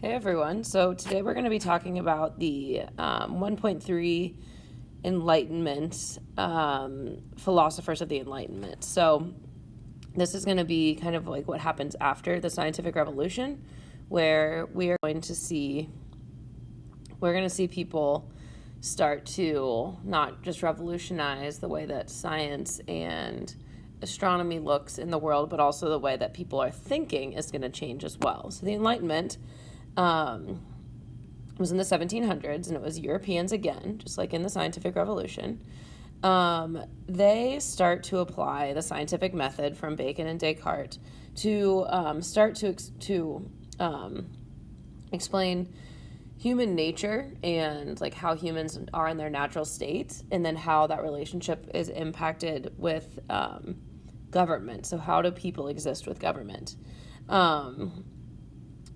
Hey everyone, so today we're going to be talking about the 1.3 Enlightenment philosophers of the Enlightenment. So this is going to be kind of like what happens after the scientific revolution, where we're going to see people start to not just revolutionize the way that science and astronomy looks in the world, but also the way that people are thinking is going to change as well. So the Enlightenment was in the 1700s, and it was Europeans again, just like in the scientific revolution. They start to apply the scientific method from Bacon and Descartes to start to explain human nature and like how humans are in their natural state, and then how that relationship is impacted with government. So how do people exist with government?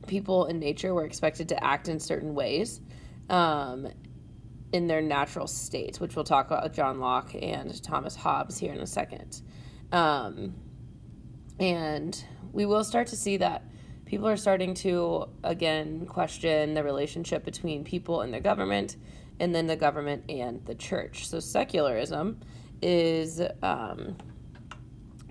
People in nature were expected to act in certain ways in their natural state, which we'll talk about John Locke and Thomas Hobbes here in a second. And we will start to see that people are starting to, again, question the relationship between people and the government, and then the government and the church. So secularism is the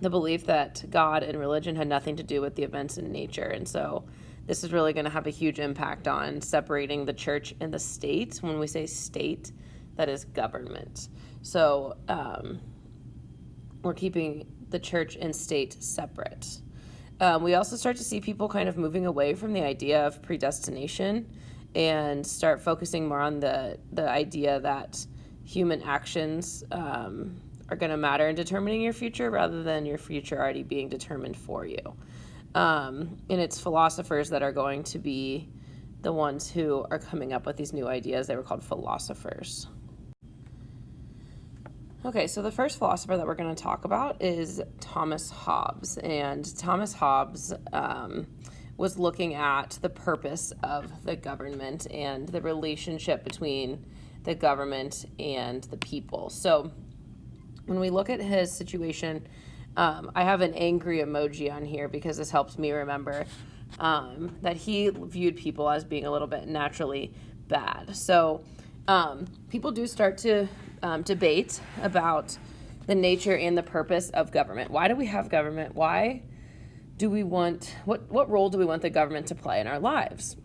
belief that God and religion had nothing to do with the events in nature. And so this is really going to have a huge impact on separating the church and the state. When we say state, that is government. So we're keeping the church and state separate. We also start to see people kind of moving away from the idea of predestination and start focusing more on the idea that human actions are going to matter in determining your future rather than your future already being determined for you. And it's philosophers that are going to be the ones who are coming up with these new ideas. They were called philosophers. Okay, so the first philosopher that we're going to talk about is Thomas Hobbes. And Thomas Hobbes was looking at the purpose of the government and the relationship between the government and the people. So when we look at his situation, I have an angry emoji on here because this helps me remember that he viewed people as being a little bit naturally bad. So people do start to debate about the nature and the purpose of government. Why do we have government? Why do we want, what role do we want the government to play in our lives?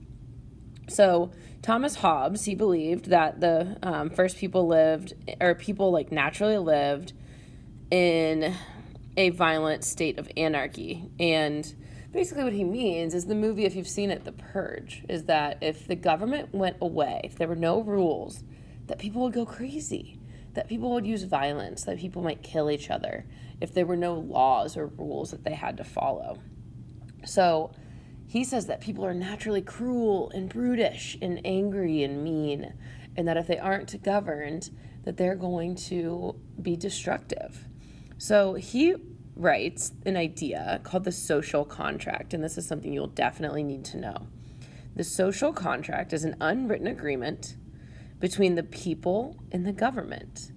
So Thomas Hobbes, he believed that the first people like naturally lived in a violent state of anarchy. And basically what he means is the movie, if you've seen it, The Purge, is that if the government went away, if there were no rules, that people would go crazy, that people would use violence, that people might kill each other, if there were no laws or rules that they had to follow. So he says that people are naturally cruel and brutish and angry and mean, and that if they aren't governed, that they're going to be destructive. So he writes an idea called the social contract, and this is something you'll definitely need to know. The social contract is an unwritten agreement between the people and the government.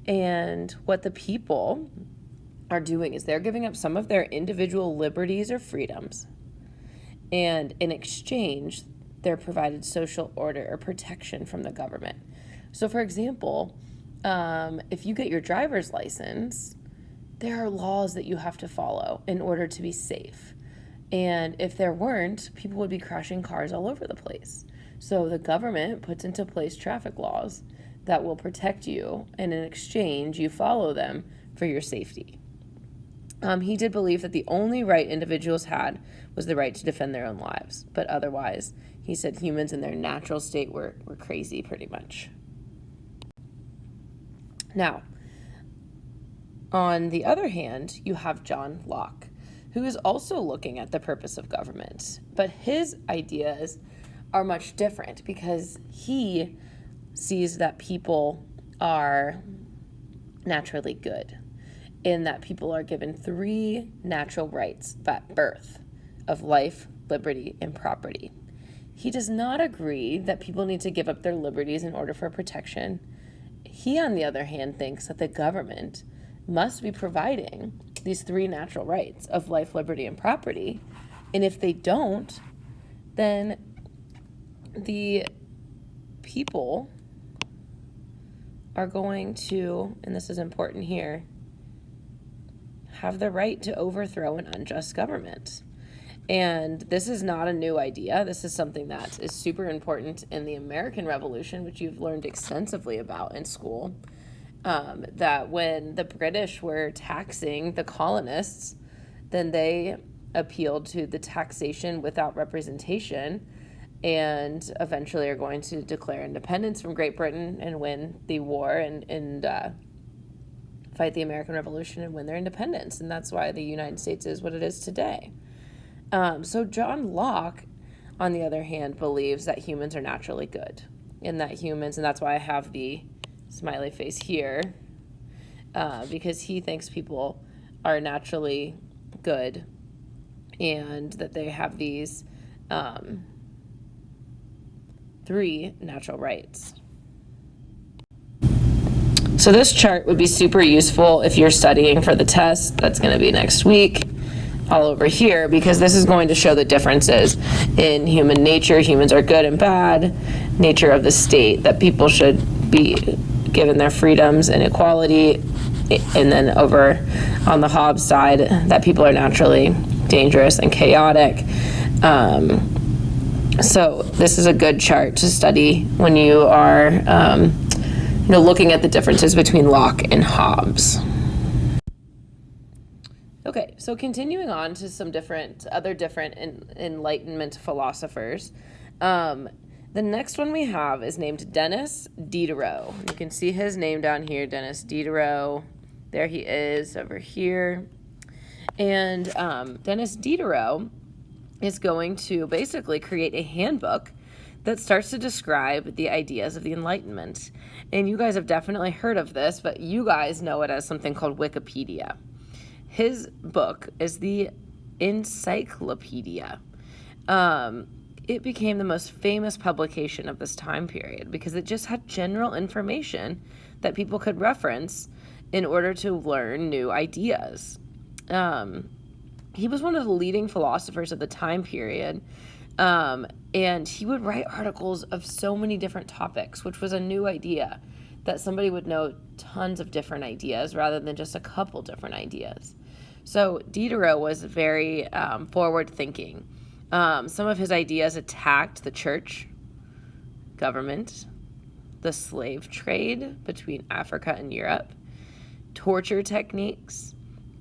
And what the people are doing is they're giving up some of their individual liberties or freedoms, and in exchange, they're provided social order or protection from the government. So for example, if you get your driver's license, there are laws that you have to follow in order to be safe. And if there weren't, people would be crashing cars all over the place. So the government puts into place traffic laws that will protect you, and in exchange, you follow them for your safety. He did believe that the only right individuals had was the right to defend their own lives. But otherwise, he said humans in their natural state were crazy pretty much. Now, on the other hand, you have John Locke, who is also looking at the purpose of government. But his ideas are much different because he sees that people are naturally good, in that people are given 3 natural rights at birth of life, liberty, and property. He does not agree that people need to give up their liberties in order for protection. He, on the other hand, thinks that the government must be providing these 3 natural rights of life, liberty, and property. And if they don't, then the people are going to, and this is important here, have the right to overthrow an unjust government. And this is not a new idea. This is something that is super important in the American Revolution, which you've learned extensively about in school. That when the British were taxing the colonists, then they appealed to the taxation without representation, and eventually are going to declare independence from Great Britain and win the war and fight the American Revolution and win their independence. And that's why the United States is what it is today. So John Locke, on the other hand, believes that humans are naturally good, and that's why I have the smiley face here, because he thinks people are naturally good and that they have these 3 natural rights. So this chart would be super useful if you're studying for the test that's going to be next week, all over here, because this is going to show the differences in human nature. Humans are good and bad, nature of the state, that people should be given their freedoms and equality, and then over on the Hobbes side, that people are naturally dangerous and chaotic. So this is a good chart to study when you are looking at the differences between Locke and Hobbes. Okay, so continuing on to some other different Enlightenment philosophers. The next one we have is named Denis Diderot. You can see his name down here, Denis Diderot. There he is over here. And Denis Diderot is going to basically create a handbook that starts to describe the ideas of the Enlightenment. And you guys have definitely heard of this, but you guys know it as something called Wikipedia. His book is the Encyclopedia. It became the most famous publication of this time period because it just had general information that people could reference in order to learn new ideas. He was one of the leading philosophers of the time period, and he would write articles of so many different topics, which was a new idea, that somebody would know tons of different ideas rather than just a couple different ideas. So Diderot was very forward-thinking. Some of his ideas attacked the church, government, the slave trade between Africa and Europe, torture techniques,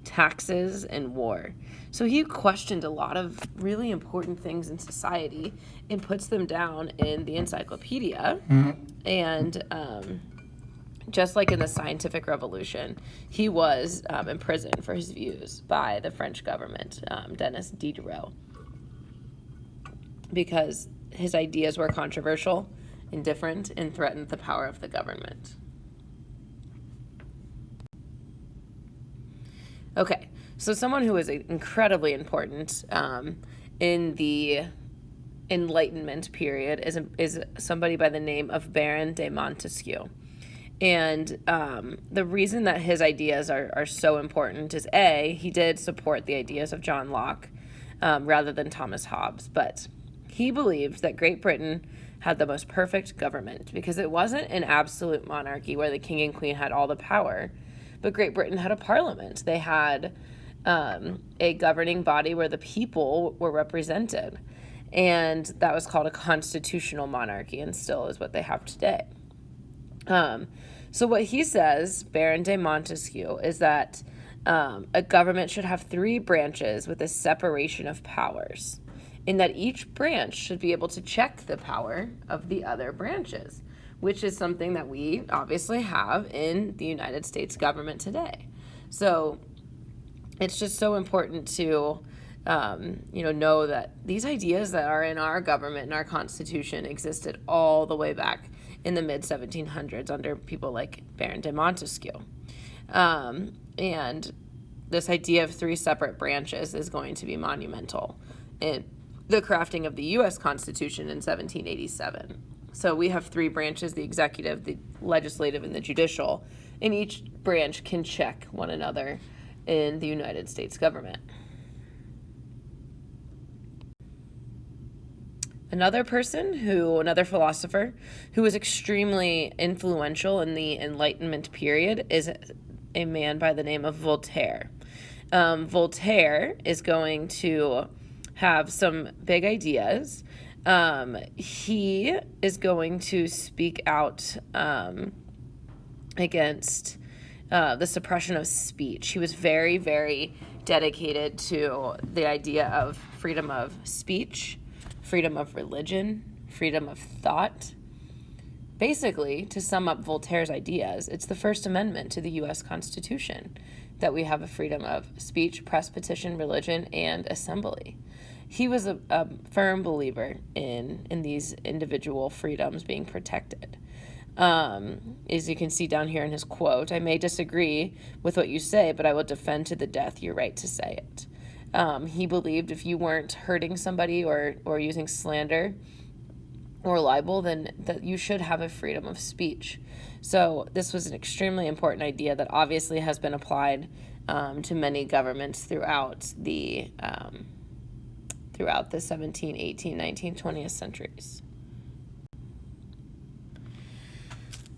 taxes, and war. So he questioned a lot of really important things in society and puts them down in the encyclopedia. And just like in the scientific revolution, he was imprisoned for his views by the French government, Denis Diderot, because his ideas were controversial and different and threatened the power of the government. Okay, so someone who is incredibly important in the Enlightenment period is somebody by the name of Baron de Montesquieu. And the reason that his ideas are so important is, A, he did support the ideas of John Locke rather than Thomas Hobbes, but he believed that Great Britain had the most perfect government because it wasn't an absolute monarchy where the king and queen had all the power, but Great Britain had a parliament. They had a governing body where the people were represented, and that was called a constitutional monarchy, and still is what they have today. So what he says, Baron de Montesquieu, is that a government should have 3 branches with a separation of powers, in that each branch should be able to check the power of the other branches, which is something that we obviously have in the United States government today. So it's just so important to know that these ideas that are in our government and our Constitution existed all the way back in the mid-1700s under people like Baron de Montesquieu. And this idea of 3 separate branches is going to be monumental in the crafting of the U.S. Constitution in 1787. So we have 3 branches, the executive, the legislative, and the judicial, and each branch can check one another in the United States government. Another philosopher who was extremely influential in the Enlightenment period is a man by the name of Voltaire. Voltaire is going to have some big ideas. He is going to speak out against the suppression of speech. He was very, very dedicated to the idea of freedom of speech, freedom of religion, freedom of thought. Basically, to sum up Voltaire's ideas, it's the First Amendment to the U.S. Constitution that we have a freedom of speech, press, petition, religion, and assembly. He was a firm believer in these individual freedoms being protected. As you can see down here in his quote, "I may disagree with what you say, but I will defend to the death your right to say it." He believed if you weren't hurting somebody or using slander or libel, then that you should have a freedom of speech. So this was an extremely important idea that obviously has been applied to many governments throughout the 17th, 18th, 19th, 20th centuries.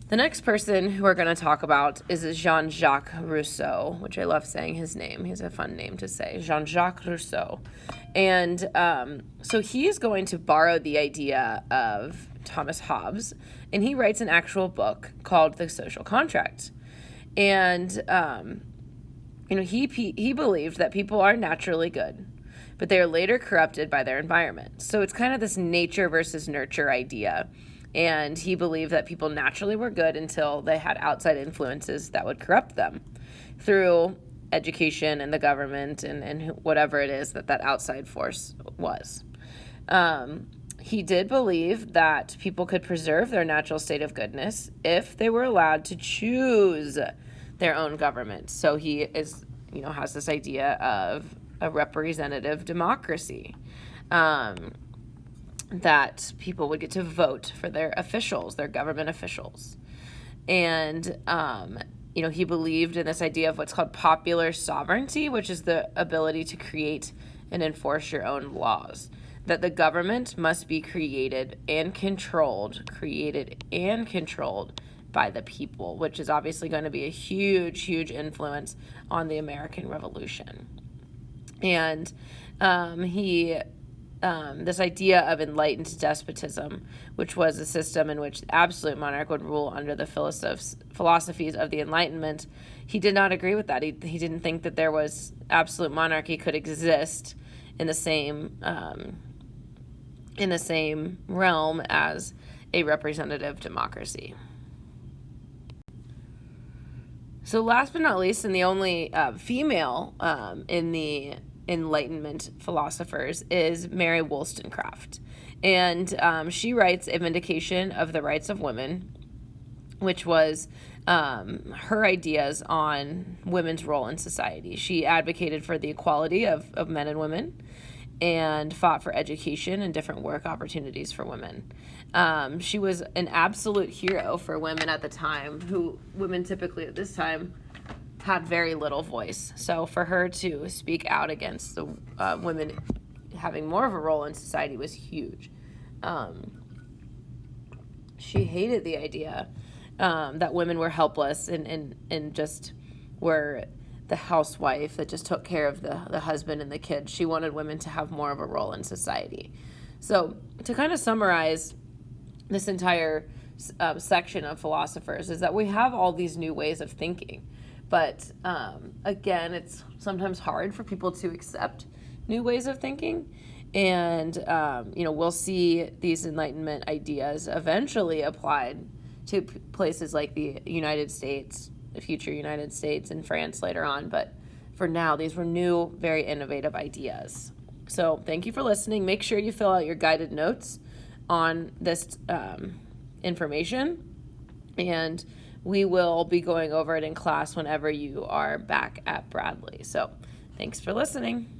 The next person who we're going to talk about is Jean-Jacques Rousseau, which I love saying his name. He's a fun name to say, Jean-Jacques Rousseau. And so he is going to borrow the idea of Thomas Hobbes, and he writes an actual book called The Social Contract. And, he believed that people are naturally good, but they are later corrupted by their environment. So it's kind of this nature versus nurture idea. And he believed that people naturally were good until they had outside influences that would corrupt them through education and the government and whatever it is that outside force was. He did believe that people could preserve their natural state of goodness if they were allowed to choose their own government. So he has this idea of a representative democracy. That people would get to vote for their officials, their government officials. And, he believed in this idea of what's called popular sovereignty, which is the ability to create and enforce your own laws. That the government must be created and controlled by the people, which is obviously going to be a huge, huge influence on the American Revolution. And this idea of enlightened despotism, which was a system in which the absolute monarch would rule under the philosophies of the Enlightenment, he did not agree with that. He didn't think that there was absolute monarchy could exist in the same realm as a representative democracy. So last but not least, and the only female in the Enlightenment philosophers is Mary Wollstonecraft. And she writes A Vindication of the Rights of Women, which was her ideas on women's role in society. She advocated for the equality of men and women and fought for education and different work opportunities for women. She was an absolute hero for women at the time, who women typically at this time had very little voice. So for her to speak out against the women having more of a role in society was huge. She hated the idea that women were helpless and just were the housewife that just took care of the husband and the kids. She wanted women to have more of a role in society. So to kind of summarize this entire section of philosophers is that we have all these new ways of thinking. But again, it's sometimes hard for people to accept new ways of thinking. And, we'll see these Enlightenment ideas eventually applied to places like the United States, the future United States, and France later on. But for now, these were new, very innovative ideas. So thank you for listening. Make sure you fill out your guided notes on this information. And we will be going over it in class whenever you are back at Bradley. So thanks for listening.